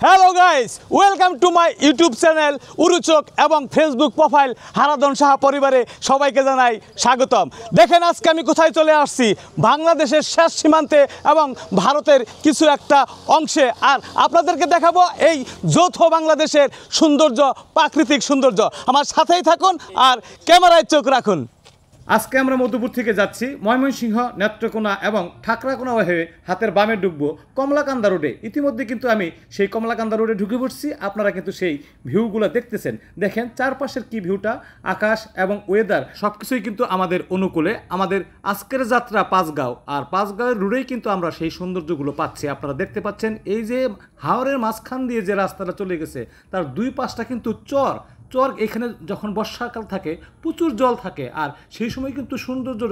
Hello guys, welcome to my YouTube channel উরুচক এবং Facebook profile Haradhan Saha পরিবারে সবাইকে জানাই স্বাগতম। দেখেন আজকে আমি কোথায় চলে আসছি, বাংলাদেশের শেষ সীমান্তে এবং ভারতের কিছু একটা অংশে। আর আপনাদেরকে দেখাবো এই যৌথ বাংলাদেশের সৌন্দর্য, প্রাকৃতিক সৌন্দর্য। আমার সাথেই থাকুন আর ক্যামেরায় চোখ রাখুন। আজকে আমরা মধুপুর থেকে যাচ্ছি ময়মনসিংহ, নেত্রকোনা এবং ঠাকরাকোনা হয়ে হাতের বামে ঢুকবো কমলাকান্দা রোডে। ইতিমধ্যে কিন্তু আমি সেই কমলাকান্দা রোডে ঢুকে পড়ছি। আপনারা কিন্তু সেই ভিউগুলো দেখতেছেন। দেখেন চারপাশের কি ভিউটা, আকাশ এবং ওয়েদার সবকিছুই কিন্তু আমাদের অনুকূলে। আমাদের আজকের যাত্রা পাঁচগাঁও, আর পাঁচগাঁওয়ের রোডেই কিন্তু আমরা সেই সৌন্দর্যগুলো পাচ্ছি। আপনারা দেখতে পাচ্ছেন এই যে হাওরের মাঝখান দিয়ে যে রাস্তাটা চলে গেছে, তার দুই পাশটা কিন্তু চর। এখানে যখন বর্ষাকাল থাকে প্রচুর জল থাকে, আর সেই সময় কিন্তু সৌন্দর্য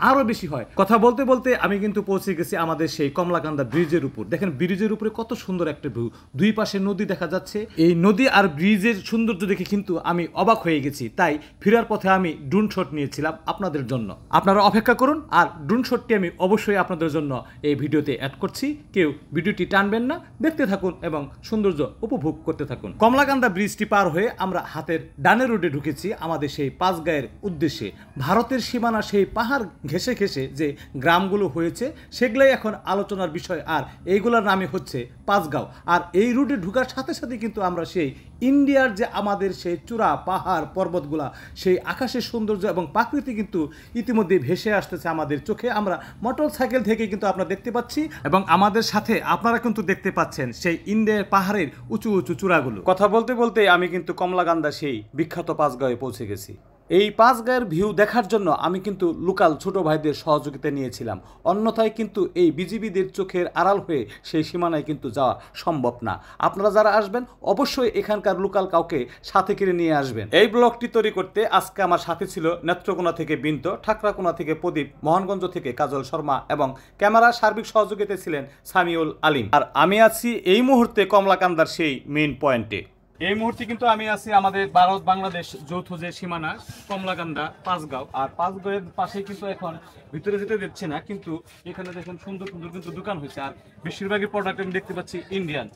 আরও বেশি হয়। কথা বলতে বলতে আমি কিন্তু পৌঁছে গেছি আমাদের সেই কমলাকান্দা ব্রিজের উপর। দেখেন ব্রিজের উপরে কত সুন্দর একটা ভিউ, দুই পাশে নদী দেখা যাচ্ছে। এই নদী আর ব্রিজের সৌন্দর্য দেখে কিন্তু আমি অবাক হয়ে গেছি। তাই ফেরার পথে আমি ড্রোন শট নিয়েছিলাম আপনাদের জন্য। আপনারা অপেক্ষা করুন, আর ড্রোন শটটি আমি অবশ্যই আপনাদের জন্য এই ভিডিওতে অ্যাড করছি। কেউ ভিডিওটি টানবেন না, দেখতে থাকুন এবং সৌন্দর্য উপভোগ করতে থাকুন। কমলাকান্দা ব্রিজটি পার হয়ে আমরা হাতের ডানে রোডে ঢুকেছি আমাদের সেই পাঁচগাঁয়ের উদ্দেশ্যে। ভারতের সীমানা সেই পাহাড় ঘেঁষে ঘেঁষে যে গ্রামগুলো হয়েছে সেগুলাই এখন আলোচনার বিষয়, আর এইগুলোর নামই হচ্ছে পাঁচগাঁও। আর এই রুটে ঢুকার সাথে সাথে কিন্তু আমরা সেই ইন্ডিয়ার যে আমাদের সেই চূড়া পাহাড় পর্বতগুলা, সেই আকাশের সৌন্দর্য এবং প্রকৃতি কিন্তু ইতিমধ্যে ভেসে আসতেছে আমাদের চোখে। আমরা মোটর সাইকেল থেকে কিন্তু আপনারা দেখতে পাচ্ছি, এবং আমাদের সাথে আপনারা কিন্তু দেখতে পাচ্ছেন সেই ইন্ডিয়ার পাহাড়ের উঁচু উঁচু চূড়াগুলো। কথা বলতে বলতে আমি কিন্তু কমলাকান্দা সেই বিখ্যাত পাঁচগাঁওয়ে পৌঁছে গেছি। এই পাঁচগাঁয়ের ভিউ দেখার জন্য আমি কিন্তু লোকাল ছোট ভাইদের সহযোগিতা নিয়েছিলাম। অন্যথায় কিন্তু এই বিজিবিদের চোখের আড়াল হয়ে সেই সীমানায় কিন্তু যাওয়া সম্ভব না। আপনারা যারা আসবেন অবশ্যই এখানকার লোকাল কাউকে সাথে করে নিয়ে আসবেন। এই ব্লগটি তৈরি করতে আজকে আমার সাথে ছিল নেত্রকোনা থেকে বিন্ত, ঠাকরাকোনা থেকে প্রদীপ, মোহনগঞ্জ থেকে কাজল শর্মা এবং ক্যামেরার সার্বিক সহযোগিতায় ছিলেন সামিউল আলিম। আর আমি আছি এই মুহূর্তে কমলাকান্দার সেই মেইন পয়েন্টে। এই মুহূর্তে কিন্তু আমি আছি আমাদের ভারত বাংলাদেশ যৌথ যে সীমানা কমলাকান্দা পাঁচগাঁও। আর পাঁচগাঁওয়ের পাশেই কিন্তু এখন ভিতরে যেতে দিচ্ছে না, কিন্তু এখানে দেখুন সুন্দর সুন্দর কিন্তু দোকান হয়েছে। আর বেশিরভাগই প্রোডাক্ট আমি দেখতে পাচ্ছি ইন্ডিয়ান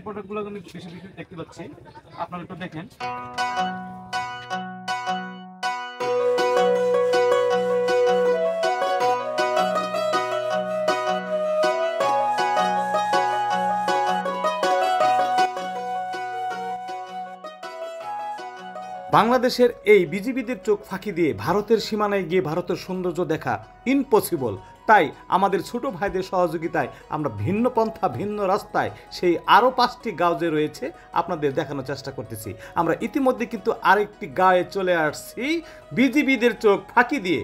প্রোডাক্টগুলো আমি বেশি বেশি দেখতে পাচ্ছি। আপনারা একটু দেখেন। বাংলাদেশের এই বিজিবিদের চোখ ফাঁকি দিয়ে ভারতের সীমানায় গিয়ে ভারতের সৌন্দর্য দেখা ইম্পসিবল। তাই আমাদের ছোট ভাইদের সহযোগিতায় আমরা ভিন্ন পন্থা ভিন্ন রাস্তায় সেই আরও 5টি গাঁও যে রয়েছে আপনাদের দেখানোর চেষ্টা করতেছি। আমরা ইতিমধ্যে কিন্তু আরেকটি গাঁয়ে চলে আসছি বিজিবিদের চোখ ফাঁকি দিয়ে।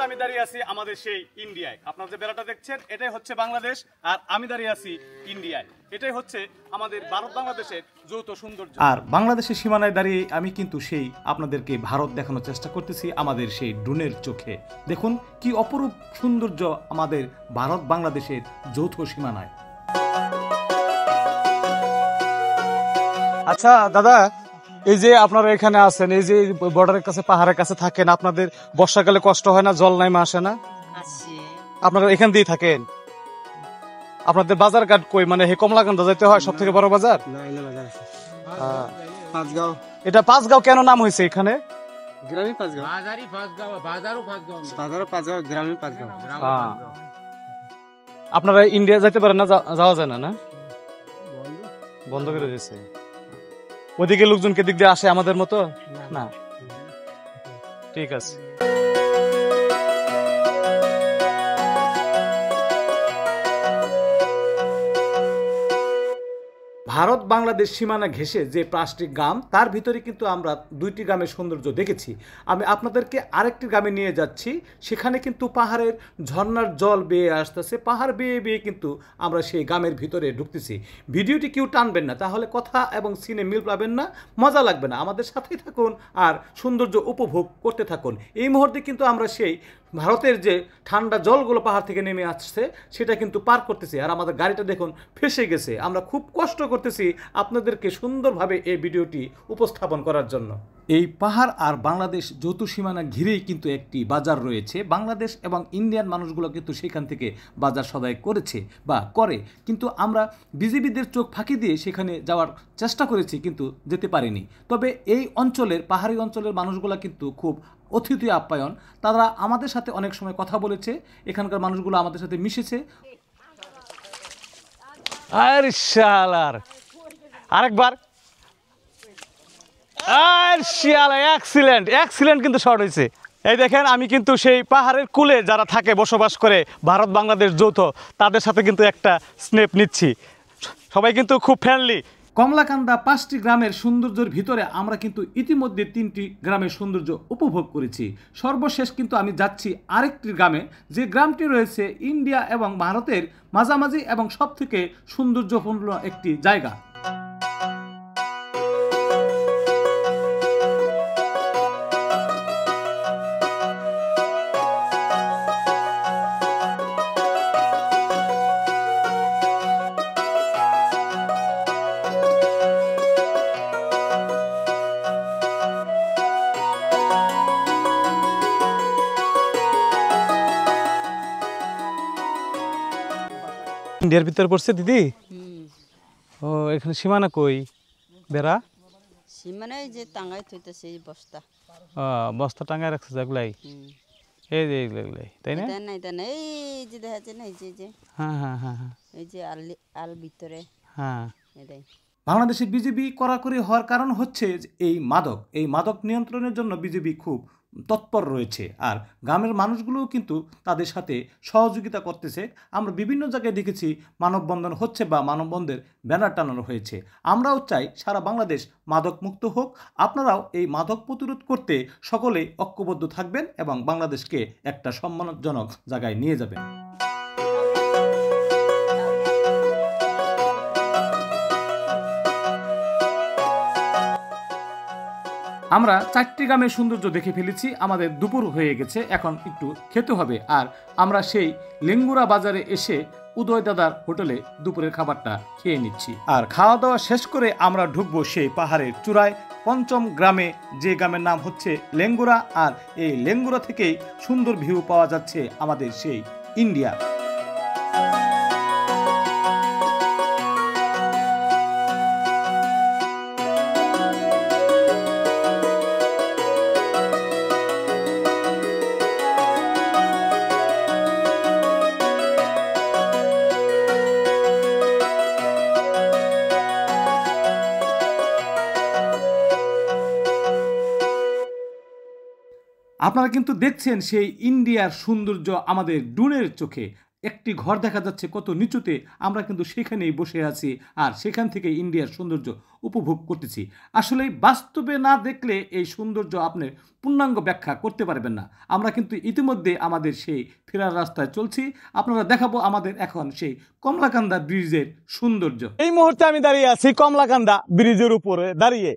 আমি দাঁড়িয়ে আছি আমাদের সেই ইন্ডিয়ায়। আপনারা যে বেড়াটা দেখছেন এটাই হচ্ছে বাংলাদেশ, আর আমি দাঁড়িয়ে আছি ইন্ডিয়ায়। এটাই হচ্ছে আমাদের ভারত বাংলাদেশের যৌথ সৌন্দর্য। আর বাংলাদেশের সীমানায় দাঁড়িয়ে আমি কিন্তু সেই আপনাদেরকে ভারত দেখানোর চেষ্টা করতেছি আমাদের সেই ড্রোনের চোখে। দেখুন কি অপরূপ সৌন্দর্য আমাদের ভারত বাংলাদেশের যৌথ সীমানায়। আচ্ছা দাদা, এই যে আপনারা এখানে আছেন, এই যে বর্ডারের কাছে পাহাড়ের কাছে থাকেন, আপনাদের বর্ষাকালে কষ্ট হয় না? জল নাইমা আসে না? আপনারা এখান দিয়ে থাকেন? আপনাদের বাজার ঘাট কই, মানে হে কমলাকান্দা যাইতে হয় সব থেকে বড় বাজার? এটা পাঁচগাঁও কেন নাম হয়েছে এখানে? আপনারা ইন্ডিয়া যাইতে পারেন না? যাওয়া যায় না? বন্ধ করে দিয়েছে। ওদিকে লোকজনকে দিক দিয়ে আসে আমাদের মতো না? ঠিক আছে। ভারত বাংলাদেশ সীমানা ঘেঁষে যে 5টি গ্রাম, তার ভিতরে কিন্তু আমরা 2টি গ্রামের সৌন্দর্য দেখেছি। আমি আপনাদেরকে আরেকটি গ্রামে নিয়ে যাচ্ছি। সেখানে কিন্তু পাহাড়ের ঝর্ণার জল বেয়ে আসতেছে, পাহাড় বেয়ে বেয়ে কিন্তু আমরা সেই গ্রামের ভিতরে ঢুকতেছি। ভিডিওটি কেউ টানবেন না, তাহলে কথা এবং সিনে মিল পাবেন না, মজা লাগবে না। আমাদের সাথেই থাকুন আর সৌন্দর্য উপভোগ করতে থাকুন। এই মুহূর্তে কিন্তু আমরা সেই ভারতের যে ঠান্ডা জলগুলো পাহাড় থেকে নেমে আসছে সেটা কিন্তু পার করতেছি। আর আমাদের গাড়িটা দেখুন ফেসে গেছে। আমরা খুব কষ্ট করতেছি আপনাদেরকে সুন্দরভাবে এই ভিডিওটি উপস্থাপন করার জন্য। এই পাহাড় আর বাংলাদেশ যৌথ সীমানা ঘিরেই কিন্তু একটি বাজার রয়েছে। বাংলাদেশ এবং ইন্ডিয়ান মানুষগুলো কিন্তু সেখান থেকে বাজার সদাই করেছে বা করে, কিন্তু আমরা বিজিবিদের চোখ ফাঁকি দিয়ে সেখানে যাওয়ার চেষ্টা করেছি কিন্তু যেতে পারিনি। তবে এই অঞ্চলের পাহাড়ি অঞ্চলের মানুষগুলো কিন্তু খুব অতিথি আপ্যায়ন। তারা আমাদের সাথে অনেক সময় কথা বলেছে, এখানকার মানুষগুলো আমাদের সাথে মিশেছে। আর শালার আরেকবার আর শিয়ালা এক্সিলেন্ট কিন্তু শর্ট হয়েছে। এই দেখেন আমি কিন্তু সেই পাহাড়ের কূলে যারা থাকে বসবাস করে ভারত বাংলাদেশ যৌথ, তাদের সাথে কিন্তু একটা স্ন্যাপ নিচ্ছি। সবাই কিন্তু খুব ফ্রেন্ডলি। কমলাকান্দা 5টি গ্রামের সৌন্দর্যের ভিতরে আমরা কিন্তু ইতিমধ্যে 3টি গ্রামের সৌন্দর্য উপভোগ করেছি। সর্বশেষ কিন্তু আমি যাচ্ছি আরেকটি গ্রামে, যে গ্রামটি রয়েছে ইন্ডিয়া এবং ভারতের মাঝামাঝি এবং সবথেকে সৌন্দর্যপূর্ণ একটি জায়গা। ইন্ডিয়ার ভিতরে পড়ছে দিদি? ও এখানে সীমানা কই বেড়া? সীমানায় যে টাঙ্গাই থইতেছে এই বস্তা। বস্তা টাঙ্গায় রাখছে যেগুলাই, এই যে এইগুলাই, তাই না? এই যে দেখা যায় না, এই যে হ্যাঁ হ্যাঁ হ্যাঁ হ্যাঁ, এই যে আল ভিতরে। হ্যাঁ এটাই বাংলাদেশে বিজেপি কড়াকড়ি হওয়ার কারণ হচ্ছে এই মাদক নিয়ন্ত্রণের জন্য বিজেপি খুব তৎপর রয়েছে। আর গ্রামের মানুষগুলোও কিন্তু তাদের সাথে সহযোগিতা করতেছে। আমরা বিভিন্ন জায়গায় দেখেছি মানববন্ধন হচ্ছে বা মানববন্ধনের ব্যানার টানানো হয়েছে। আমরাও চাই সারা বাংলাদেশ মাদক মুক্ত হোক। আপনারাও এই মাদক প্রতিরোধ করতে সকলেই ঐক্যবদ্ধ থাকবেন এবং বাংলাদেশকে একটা সম্মানজনক জায়গায় নিয়ে যাবেন। আমরা 4টি গ্রামের সৌন্দর্য দেখে ফেলেছি। আমাদের দুপুর হয়ে গেছে, এখন একটু খেতে হবে। আর আমরা সেই লেঙ্গুরা বাজারে এসে উদয় দাদার হোটেলে দুপুরের খাবারটা খেয়ে নিচ্ছি। আর খাওয়া দাওয়া শেষ করে আমরা ঢুকবো সেই পাহাড়ের চূড়ায় 5ম গ্রামে, যে গ্রামের নাম হচ্ছে লেঙ্গুরা। আর এই লেঙ্গুরা থেকেই সুন্দর ভিউ পাওয়া যাচ্ছে আমাদের সেই ইন্ডিয়া। আপনারা কিন্তু দেখছেন সেই ইন্ডিয়ার সৌন্দর্য আমাদের ড্রোনের চোখে। একটি ঘর দেখা যাচ্ছে কত নিচুতে, আমরা কিন্তু সেখানেই বসে আছি আর সেখান থেকে ইন্ডিয়ার সৌন্দর্য উপভোগ করতেছি। আসলে বাস্তবে না দেখলে এই সৌন্দর্য আপনি পূর্ণাঙ্গ ব্যাখ্যা করতে পারবেন না। আমরা কিন্তু ইতিমধ্যে আমাদের সেই ফেরার রাস্তায় চলছি। আপনারা দেখাবো আমাদের এখন সেই কমলাকান্দা ব্রিজের সৌন্দর্য। এই মুহূর্তে আমি দাঁড়িয়ে আছি কমলাকান্দা ব্রিজের উপরে দাঁড়িয়ে।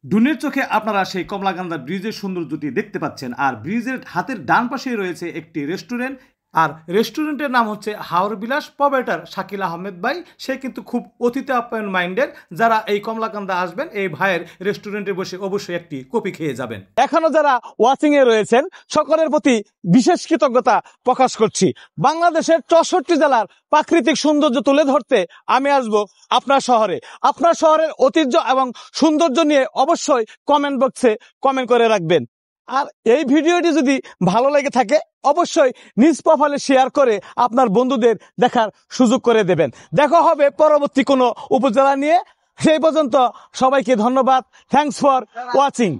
ড্রোনের চোখে আপনারা সেই কমলাকান্দা ব্রিজের সৌন্দর্যটি দেখতে পাচ্ছেন। আর ব্রিজের হাতের ডান পাশেই রয়েছে একটি রেস্টুরেন্ট, আর রেস্টুরেন্টের নাম হচ্ছে হাওর বিলাস। প্রোপাইটার শাকিল আহমেদ ভাই, সে কিন্তু খুব অতিথি আপ্যায়ন মাইন্ডের। যারা এই কমলাকান্দা আসবেন এই ভাইয়ের রেস্টুরেন্টে বসে অবশ্যই একটি কফি খেয়ে যাবেন। এখনো যারা ওয়াচিং এ রয়েছেন সকলের প্রতি বিশেষ কৃতজ্ঞতা প্রকাশ করছি। বাংলাদেশের 64 জেলার প্রাকৃতিক সৌন্দর্য তুলে ধরতে আমি আসব আপনার শহরে। আপনার শহরের ঐতিহ্য এবং সৌন্দর্য নিয়ে অবশ্যই কমেন্ট বক্সে কমেন্ট করে রাখবেন। আর এই ভিডিওটি যদি ভালো লেগে থাকে অবশ্যই নিজ প্রোফাইলে শেয়ার করে আপনার বন্ধুদের দেখার সুযোগ করে দেবেন। দেখা হবে পরবর্তী কোনো উপজেলা নিয়ে। সেই পর্যন্ত সবাইকে ধন্যবাদ। Thanks for watching.